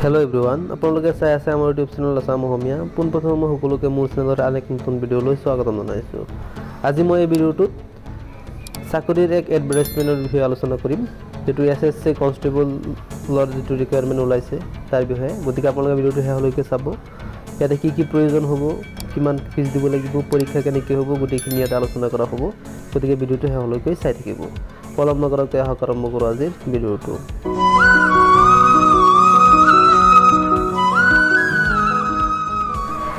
Hello everyone আপোনালোকে চাই আছে আমাৰ ইউটিউব চেনেল আসাম অসমীয়া পোনপ্ৰথমে মই সকলোকে মোৰ চেনেলৰ আন এক নতুন ভিডিঅ' লৈ স্বাগতম জনাইছোঁ। আজি মই এই ভিডিঅ'টোত চাকৰিৰ এক এডভাৰটাইজমেণ্টৰ বিষয়ে আলোচনা কৰিম, যেটো এছএছচি কনষ্টেবলৰ যেটো ৰিকুৱাৰমেণ্ট ওলাইছে তাৰ বিষয়ে। গতিকে আপোনালোকে ভিডিঅ'টো শেষলৈকে চাব। ইয়াতে কি প্ৰয়োজন হ'ব, কিমান ফিজ দিব লাগিব, পৰীক্ষা কেনেকৈ হ'ব, গোটেইখিনি ইয়াতে আলোচনা কৰা হ'ব। গতিকে ভিডিঅ'টো শেষলৈকে চাই থাকিব। পলম নকৰাকৈ আহক আৰম্ভ কৰোঁ আজিৰ ভিডিঅ'টো।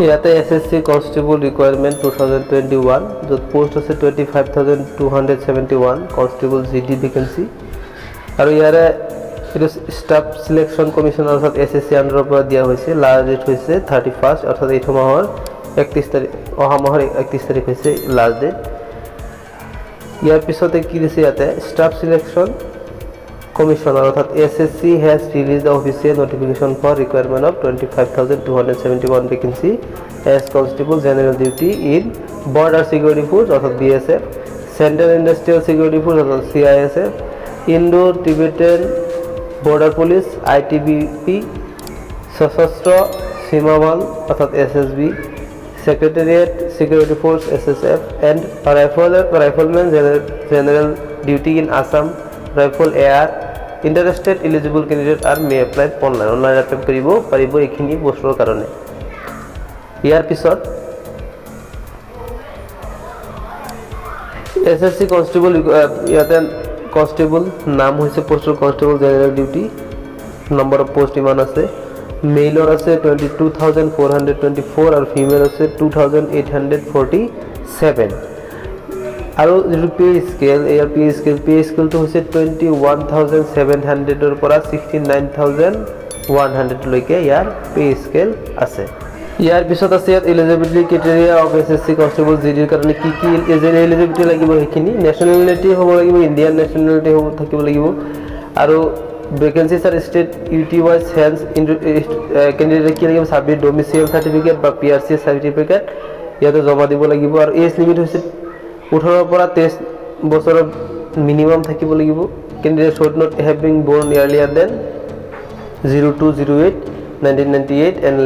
ইয়াতে এছএছচি কনষ্টেবল ৰিকুৱাৰমেণ্ট 2021 য'ত পোষ্ট আছে 25,271 কনষ্টেবল জিডি ভেকেঞ্চি। আৰু ইয়াৰে এইটো ষ্টাফ চিলেকশ্যন কমিশ্যন অৰ্থাৎ এছএছচি আণ্ডাৰৰ পৰা দিয়া হৈছে। লাষ্ট ডেট হৈছে 31 অৰ্থাৎ এইটো মাহৰ 31 তাৰিখ, অহা মাহৰ 31 তাৰিখ হৈছে লাষ্ট ডেট। ইয়াৰ পিছতে কি দিছে ইয়াতে ষ্টাফ চিলেকশ্যন Commission অর্থাৎ SSC has released the official notification for requirement of 25,271 vacancy as constable general duty in border security force অর্থাৎ BSF, Central Industrial Security Force অর্থাৎ CISF, Indo-Tibetan Border Police ITBP, সশস্ত্র সীমা বল অর্থাৎ SSB, Secretariat Security Force SSF and Rifleman General Duty in Assam Rifle Air. Interested eligible candidate are may apply online apply কৰিব পাৰিব এইখিনি পোষ্টৰ কাৰণে। ইয়াৰ পিছত SSC constable ইয়াতে কনষ্টেবল নাম হৈছে পোষ্টৰ constable general duty. Number of post ইমান আছে, মেইলৰ আছে 22,424 আৰু ফিমেল আছে 2,847। আৰু যিটো পে স্কেল, ইয়াৰ পে স্কেলটো হৈছে 21,700 পৰা 69,100 লৈকে ইয়াৰ পে স্কেল আছে। ইয়াৰ পিছত আছে ইয়াত eligibility criteria of SSC constable জিডিৰ কাৰণে কি কি এলিজিবিলিটি লাগিব সেইখিনি। নেশ্যনেলিটি হ'ব লাগিব, ইণ্ডিয়ান নেশ্যনেলিটি থাকিব লাগিব। আৰু vacancies are state UT wise hence candidate কি লাগিব, চাবমিট ডমিচিয়েল চাৰ্টিফিকেট বা PRC চাৰ্টিফিকেট ইয়াতে জমা দিব লাগিব। আৰু এজ লিমিট হৈছে 18 পৰা 23 বছৰৰ মিনিমাম থাকিব লাগিব। Candidate should not have been born earlier than 02/08/1998 and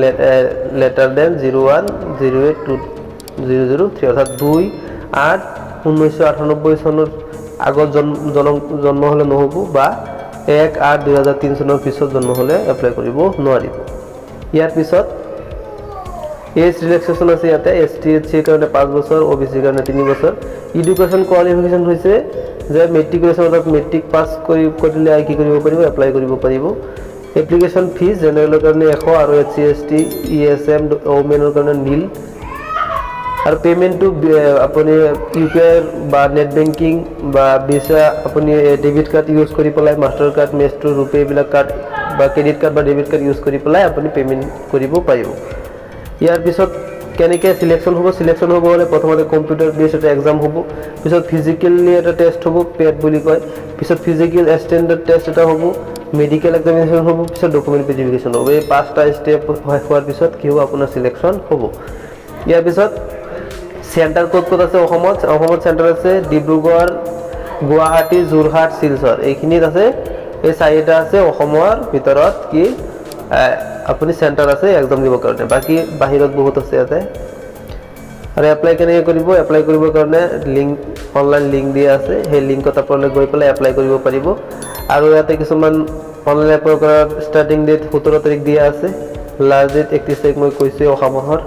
later than 01/08/2003 অৰ্থাৎ 2/8/1998 চনৰ আগত জন্ম হ'লে নহ'ব বা 1/8/2003 চনৰ পিছত জন্ম হ'লে এপ্লাই কৰিব নোৱাৰিব। ইয়াৰ পিছত এজ ৰিলেক্সেশ্যন আছে ইয়াতে। ST/SCৰ কাৰণে 5 বছৰ, OBCৰ কাৰণে 3 বছৰ। এডুকেশ্যন কোৱালিফিকেশ্যন হৈছে যে মেট্ৰিকুলেশ্যন অৰ্থাৎ মেট্ৰিক পাছ কৰিলে কি কৰিব পাৰিব, এপ্লাই কৰিব পাৰিব। এপ্লিকেশ্যন ফিজ জেনেৰেলৰ কাৰণে 100 আৰু SC/ST ESM ওমেনৰ কাৰণে নীল। আৰু পে'মেণ্টটো আপুনি UPI বা নেট বেংকিং বা ভিছা আপুনি ডেবিট কাৰ্ড ইউজ কৰি পেলাই, মাষ্টাৰ কাৰ্ড, মেষ্ট্ৰো, ৰুপে এইবিলাক কাৰ্ড বা ক্ৰেডিট কাৰ্ড বা ডেবিট কাৰ্ড ইউজ কৰি পেলাই আপুনি পে'মেণ্ট কৰিব পাৰিব। ইয়াৰ পিছত কেনেকৈ চিলেকশ্যন হ'ব হ'লে প্ৰথমতে কম্পিউটাৰ বেছ এটা এক্সাম হ'ব, পিছত ফিজিকেলি এটা টেষ্ট হ'ব, পেট বুলি কয়, পিছত ফিজিকেল ষ্টেণ্ডাৰ্ড টেষ্ট এটা হ'ব, মেডিকেল এক্সামিনেশ্যন হ'ব, পিছত ডকুমেণ্ট ভেৰিফিকেশ্যন হ'ব। এই 5টা ষ্টেপ হোৱাৰ পিছত কি হ'ব, আপোনাৰ চিলেকশ্যন হ'ব। ইয়াৰ পিছত চেণ্টাৰ ক'ত আছে অসমত চেণ্টাৰ আছে ডিব্ৰুগড়, গুৱাহাটী, যোৰহাট, শিলচৰ এইখিনিত আছে। এই 4টা আছে অসমৰ ভিতৰত কি আপুনি চেণ্টাৰ আছে এক্সাম দিবৰ কাৰণে, বাকী বাহিৰত বহুত আছে ইয়াতে। আৰু এপ্লাই কেনেকৈ কৰিব, এপ্লাই কৰিবৰ কাৰণে অনলাইন লিংক দিয়া আছে, সেই লিংকত আপোনালোকে গৈ পেলাই এপ্লাই কৰিব পাৰিব। আৰু ইয়াতে কিছুমান অনলাইন এপ্লাই কৰাৰ ষ্টাৰ্টিং ডেট 17 তাৰিখ দিয়া আছে, লাষ্ট ডেট 31 তাৰিখ মই কৈছোঁ অহা মাহৰ।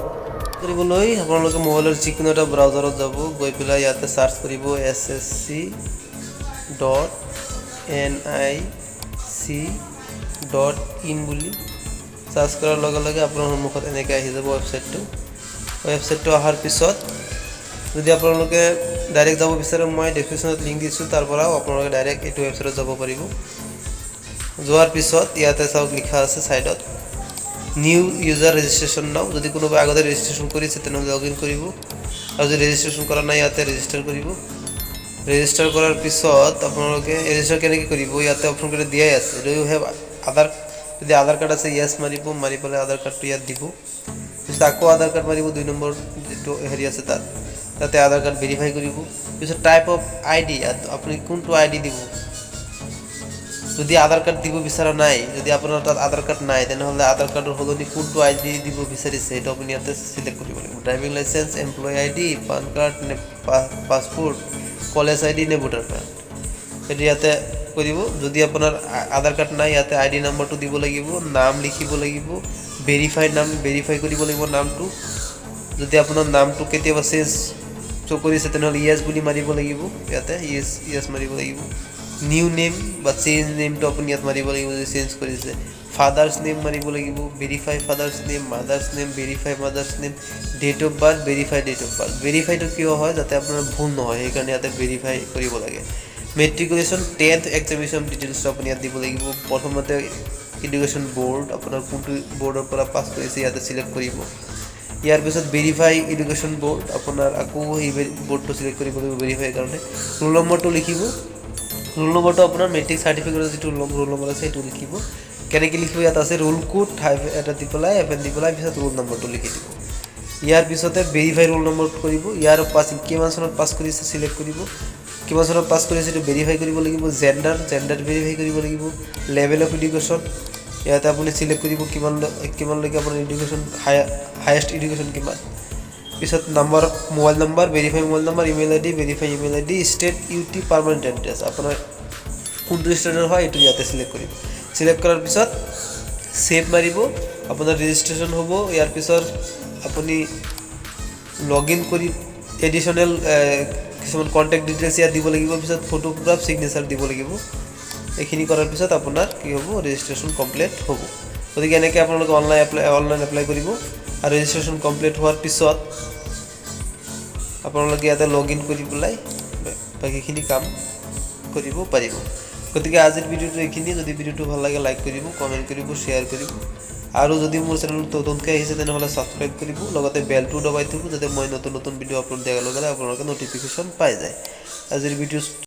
কৰিবলৈ আপোনালোকে মোবাইলৰ যিকোনো এটা ব্ৰাউজাৰত যাব, গৈ পেলাই ইয়াতে চাৰ্চ কৰিব ssc.nic.in বুলি। চাৰ্চ কৰাৰ লগে লগে আপোনাৰ সন্মুখত এনেকৈ আহি যাব ৱেবছাইটটো। অহাৰ পিছত যদি আপোনালোকে ডাইৰেক্ট যাব বিচাৰে, মই ডেছক্ৰিপশ্যনত লিংক দিছোঁ, তাৰ পৰাও আপোনালোকে ডাইৰেক্ট এইটো ৱেবছাইটত যাব পাৰিব। যোৱাৰ পিছত ইয়াতে চাওক লিখা আছে ছাইডত নিউ ইউজাৰ ৰেজিষ্ট্ৰেশ্যন নাও। যদি কোনোবাই আগতে ৰেজিষ্ট্ৰেশ্যন কৰিছে তেনেহ'লে লগ ইন কৰিব, আৰু যদি ৰেজিষ্ট্ৰেশ্যন কৰা নাই ইয়াতে ৰেজিষ্টাৰ কৰিব। ৰেজিষ্টাৰ কৰাৰ পিছত আপোনালোকে ৰেজিষ্টাৰ কেনেকৈ কৰিব, ইয়াতে অপশ্যন কৰি দিয়াই আছে। ডু ইউ হেভ আধাৰ, যদি আধাৰ কাৰ্ড আছে য়েছ মাৰিব, মাৰি পেলাই আধাৰ কাৰ্ডটো ইয়াত দিব। পিছত আকৌ আধাৰ কাৰ্ড মাৰিব, 2 নম্বৰ যিটো হেৰি আছে তাতে আধাৰ কাৰ্ড ভেৰিফাই কৰিব। পিছত টাইপ অফ ID, আপুনি কোনটো ID দিব, যদি আধাৰ কাৰ্ড দিব বিচৰা নাই, যদি আপোনাৰ তাত আধাৰ কাৰ্ড নাই, তেনেহ'লে আধাৰ কাৰ্ডৰ সলনি কোনটো আইডি দিব বিচাৰিছে সেইটো আপুনি ইয়াতে চিলেক্ট কৰিব লাগিব। Driving licence, employee ID, PAN card নে পাছপোৰ্ট, কলেজ আইডি নে ভোটাৰ কাৰ্ড, সেইটো ইয়াতে কৰিব। যদি আপোনাৰ আধাৰ কাৰ্ড নাই, ইয়াতে আইডি নাম্বাৰটো দিব লাগিব, নাম লিখিব লাগিব, ভেৰিফাই কৰিব লাগিব নামটো। যদি আপোনাৰ নামটো কেতিয়াবা চেঞ্জ কৰিছে তেনেহ'লে ইয়েছ বুলি মাৰিব লাগিব, ইয়াতে ইয়েছ মাৰিব লাগিব। নিউ নেম বা চেঞ্জ নেমটো আপুনি ইয়াত মাৰিব লাগিব যদি চেঞ্জ কৰিছে। ফাদাৰ্ছ নেম মাৰিব লাগিব, verify father's name, mother's name, verify mother's name, date of birth, verify date of birth. ভেৰিফাইটো কিয় হয়, যাতে আপোনাৰ ভুল নহয়, সেইকাৰণে ইয়াতে ভেৰিফাই কৰিব লাগে। মেট্ৰিকুলেশ্যন 10th এক্সামিনেশ্যন ডিটেইলছটো আপুনি ইয়াত দিব লাগিব। প্ৰথমতে এডুকেশ্যন বৰ্ড, আপোনাৰ কোনটো বৰ্ডৰ পৰা পাছ কৰিছে ইয়াতে চিলেক্ট কৰিব। ইয়াৰ পিছত ভেৰিফাই এডুকেশ্যন বৰ্ড, আপোনাৰ আকৌ সেই বৰ্ডটো চিলেক্ট কৰিব লাগিব ভেৰিফাইৰ কাৰণে। ৰোল নম্বৰটো লিখিব। ৰোল নম্বৰটো আপোনাৰ মেট্ৰিক চাৰ্টিফিকেটৰ যিটো ৰোল নম্বৰ আছে সেইটো লিখিব। কেনেকৈ লিখিব, ইয়াত আছে ৰোল কোড এটা দি পেলাই এপেন দি পেলাই পিছত ৰোল নম্বৰটো লিখি দিব। ইয়াৰ পিছতে ভেৰিফাই ৰোল নম্বৰ কৰিব। ইয়াৰ পাছিং কিমান চনত পাছ কৰিছে চিলেক্ট কৰিব, কিমান চনত পাছ কৰিছে সেইটো ভেৰিফাই কৰিব লাগিব। জেণ্ডাৰ ভেৰিফাই কৰিব লাগিব। লেভেল অফ এডুকেশ্যন ইয়াতে আপুনি চিলেক্ট কৰিব কিমানলৈকে আপোনাৰ এডুকেশ্যন, হায়েষ্ট এডুকেশ্যন কিমান। পিছত mobile number, verify mobile number, email ID, verify email ID, state UT permanent address, আপোনাৰ কোনটো ষ্টেটৰ হয় এইটো ইয়াতে চিলেক্ট কৰিব। চিলেক্ট কৰাৰ পিছত ছেভ মাৰিব, আপোনাৰ ৰেজিষ্ট্ৰেশ্যন হ'ব। ইয়াৰ পিছত আপুনি লগ ইন কৰি এডিশ্যনেল কিছুমান কণ্টেক্ট ডিটেইলছ ইয়াত দিব লাগিব। পিছত ফটোগ্ৰাফ, ছিগনেচাৰ দিব লাগিব। এইখিনি কৰাৰ পিছত আপোনাৰ কি হ'ব, ৰেজিষ্ট্ৰেশ্যন কমপ্লিট হ'ব। গতিকে এনেকৈ আপোনালোকে অনলাইন এপ্লাই কৰিব। আৰু ৰেজিষ্ট্ৰেশ্যন কমপ্লিট হোৱাৰ পিছত আপোনালোকে ইয়াতে লগ ইন কৰি পেলাই বাকীখিনি কাম কৰিব পাৰিব। গতিকে আজিৰ ভিডিঅ'টো এইখিনি। যদি ভিডিঅ'টো ভাল লাগে লাইক কৰিব, কমেণ্ট কৰিব, শ্বেয়াৰ কৰিব। আৰু যদি মোৰ চেনেলটো নতুনকৈ আহিছে তেনেহ'লে ছাবস্ক্ৰাইব কৰিব, লগতে বেলটো দবাই থ'ব যাতে মই নতুন ভিডিঅ' আপলোড দিয়াৰ লগে লগে আপোনালোকে ন'টিফিকেশ্যন পাই যায়। আজিৰ ভিডিঅ'